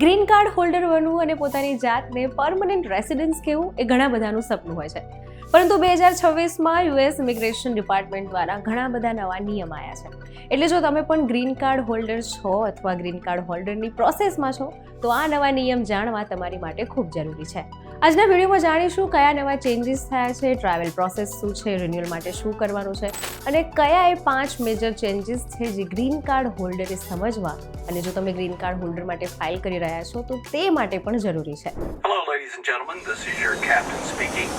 Green card holder બનવું અને પોતાની જાતને પરમનન્ટ રેસિડન્સ કહેવું એ ઘણા બધાનું સપનું હોય છે. પરંતુ 2026માં યુએસ ઇમિગ્રેશન ડિપાર્ટમેન્ટ દ્વારા ઘણા બધા નવા નિયમ આવ્યા છે. એટલે જો તમે પણ ગ્રીન કાર્ડ હોલ્ડર છો અથવા ગ્રીન કાર્ડ હોલ્ડરની પ્રોસેસમાં છો તો આ નવા નિયમ જાણવા તમારી માટે ખૂબ જરૂરી છે. આજના વિડીયોમાં જાણીશું કયા નવા ચેન્જીસ થયા છે, ટ્રાવેલ પ્રોસેસ શું છે, રિન્યુઅલ માટે શું કરવાનું છે અને કયા એ 5 મેજર ચેન્જીસ છે જે ગ્રીન કાર્ડ હોલ્ડરે સમજવા અને જો તમે ગ્રીન કાર્ડ હોલ્ડર માટે ફાઇલ કરી રહ્યા છો તો તે માટે પણ જરૂરી છે. Hello, ladies and gentlemen. This is your captain speaking.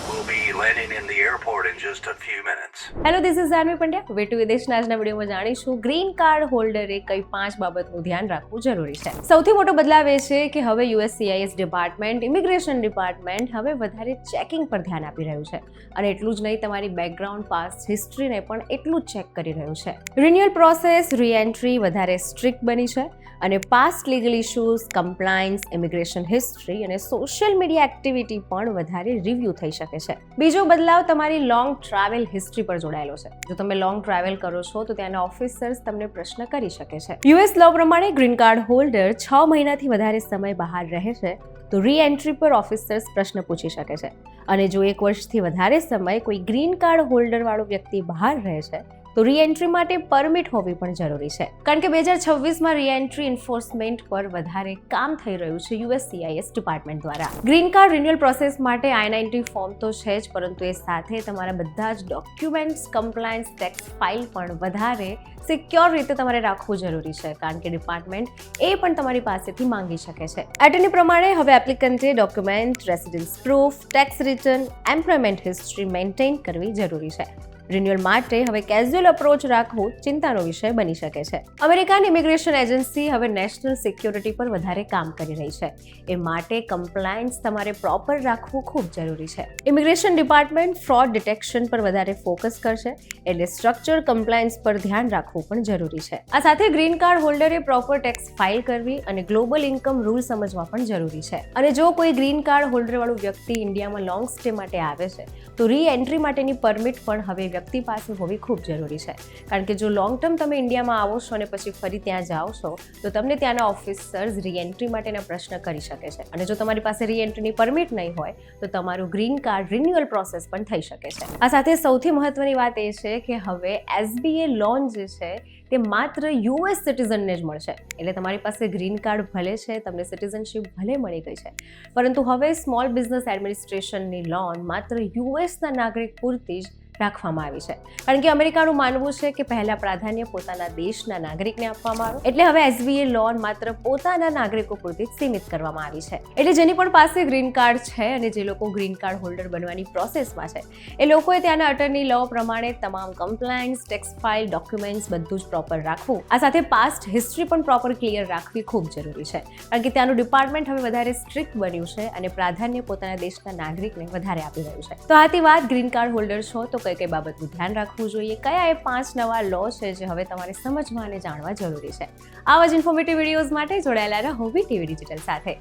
We'll be landing in the airport in just a few minutes. Hello, this is Janvi Pandya. Way to વિદેશના આજના વિડીયોમાં જાણીશું ગ્રીન કાર્ડ હોલ્ડરે કઈ 5 બાબતનું ધ્યાન રાખવું જરૂરી છે. સૌથી મોટો બદલાવ એ છે કે હવે USCIS ડિપાર્ટમેન્ટ, ઇમિગ્રેશન ડિપાર્ટમેન્ટ હવે વધારે ચેકિંગ પર ધ્યાન આપી રહ્યું છે અને એટલું જ નહીં, તમારી બેકગ્રાઉન્ડ પાસ હિસ્ટ્રીને પણ એટલું જ ચેક કરી રહ્યું છે. રિન્યુઅલ પ્રોસેસ, રીએન્ટ્રી વધારે સ્ટ્રિક્ટ બની છે અને past legal issues, compliance, immigration history અને સોશિયલ મીડિયા એક્ટિવિટી પણ વધારે રિવ્યૂ થઈ શકે છે. બીજો બદલાવ તમારી લોંગ ટ્રાવેલ હિસ્ટ્રી પર જોડાયેલો છે. જો તમે લોંગ ટ્રાવેલ કરો છો તો ત્યાંના ઓફિસર્સ તમને પ્રશ્ન કરી શકે છે. યુએસ લો પ્રમાણે ગ્રીન કાર્ડ હોલ્ડર 6 મહિનાથી વધારે સમય બહાર રહે છે તો રીએન્ટ્રી પર ઓફિસર્સ પ્રશ્ન પૂછી શકે છે અને જો 1 વર્ષથી વધારે સમય કોઈ ગ્રીન કાર્ડ હોલ્ડર વાળો વ્યક્તિ બહાર રહે છે તો રીએન્ટ્રી માટે પરમિટ હોવી પણ જરૂરી છે. કારણ કે 2026માં રીએન્ટ્રી એન્ફોર્સમેન્ટ પર વધારે કામ થઈ રહ્યું છે USCIS ડિપાર્ટમેન્ટ દ્વારા. ગ્રીન કાર્ડ રિન્યુઅલ પ્રોસેસ માટે I-90 ફોર્મ તો છે જ, પરંતુ એ સાથે તમારા બધા જ ડોક્યુમેન્ટ્સ, કમ્પ્લાયન્સ, ટેક્સ ફાઇલ પણ વધારે સિક્યોર રીતે તમારે રાખવું જરૂરી છે, કારણ કે ડિપાર્ટમેન્ટ એ પણ તમારી પાસેથી માંગી શકે છે. એટર્ની પ્રમાણે હવે એપ્લિકન્ટે document, residence proof, tax return, employment history maintain કરવી જરૂરી છે. રિન્યુઅલ માટે હવે કેઝ્યુઅલ અપ્રોચ રાખવું ચિંતાનો વિષય બની શકે છે. અમેરિકન ઇમિગ્રેશન એજન્સી હવે નેશનલ સિક્યોરિટી પર વધારે કામ કરી રહી છે. એ માટે કમ્પ્લાયન્સ તમારે પ્રોપર રાખવું ખૂબ જરૂરી છે. ઇમિગ્રેશન ડિપાર્ટમેન્ટ ફ્રોડ ડિટેક્શન પર વધારે ફોકસ કરશે, એટલે સ્ટ્રક્ચર કમ્પ્લાયન્સ પર ધ્યાન રાખવું પણ જરૂરી છે. આ સાથે ગ્રીન કાર્ડ હોલ્ડરે પ્રોપર ટેક્સ ફાઇલ કરવી અને ગ્લોબલ ઇન્કમ રૂલ સમજવા પણ જરૂરી છે. અને જો કોઈ ગ્રીન કાર્ડ હોલ્ડર વાળું વ્યક્તિ ઇન્ડિયામાં લોંગ સ્ટે માટે આવે છે તો રી એન્ટ્રી માટેની પરમિટ પણ હવે વ્યક્તિ પાસે હોવી ખૂબ જરૂરી છે. કારણ કે જો લોંગ ટર્મ તમે ઇન્ડિયામાં આવો છો અને પછી ફરી ત્યાં જાઓ છો તો તમને ત્યાંના ઓફિસર્સ રીએન્ટ્રી માટેના પ્રશ્ન કરી શકે છે અને જો તમારી પાસે રીએન્ટ્રીની પરમિટ નહીં હોય તો તમારું ગ્રીન કાર્ડ રિન્યુઅલ પ્રોસેસ પણ થઈ શકે છે. આ સાથે સૌથી મહત્વની વાત એ છે કે હવે SBA લોન જે છે તે માત્ર US સિટીઝનને જ મળશે. એટલે તમારી પાસે ગ્રીન કાર્ડ ભલે છે, તમને સિટીઝનશીપ ભલે મળી ગઈ છે, પરંતુ હવે સ્મોલ બિઝનેસ એડમિનિસ્ટ્રેશનની લોન માત્ર USના નાગરિક પૂરતી જ રાખવામાં આવી છે. કારણ કે અમેરિકાનું માનવું છે કે પહેલા પ્રાધાન્ય પોતાના દેશના નાગરિકને આપવામાં આવે, એટલે હવે SBA લોન માત્ર પોતાના નાગરિકો પૂરતી જ સીમિત કરવામાં આવી છે. એટલે જેની પણ પાસે ગ્રીન કાર્ડ છે અને જે લોકો ગ્રીન કાર્ડ હોલ્ડર બનવાની પ્રોસેસમાં છે એ લોકોએ ત્યાંના અટર્ની લો પ્રમાણે તમામ કમ્પ્લાયન્સ, ટેક્સ ફાઇલ, ડોક્યુમેન્ટ્સ બધું જ પ્રોપર રાખવું. આ સાથે પાસ્ટ હિસ્ટ્રી પણ પ્રોપર ક્લિયર રાખવી ખૂબ જરૂરી છે. કારણ કે ત્યાંનું ડિપાર્ટમેન્ટ હવે વધારે સ્ટ્રિક્ટ બન્યું છે અને પ્રાધાન્ય પોતાના દેશના નાગરિકને વધારે આપી રહ્યું છે. તો આથી વાત ગ્રીન કાર્ડ હોલ્ડર છો તો કઈ બાબતનું ધ્યાન રાખવું જોઈએ, કયા એ 5 નવા લો છે જે હવે તમારે સમજવા અને જાણવા જરૂરી છે. આવા જ ઇન્ફોર્મેટિવ વિડીયોઝ માટે જોડાયેલા રહો VTV ડિજિટલ સાથે.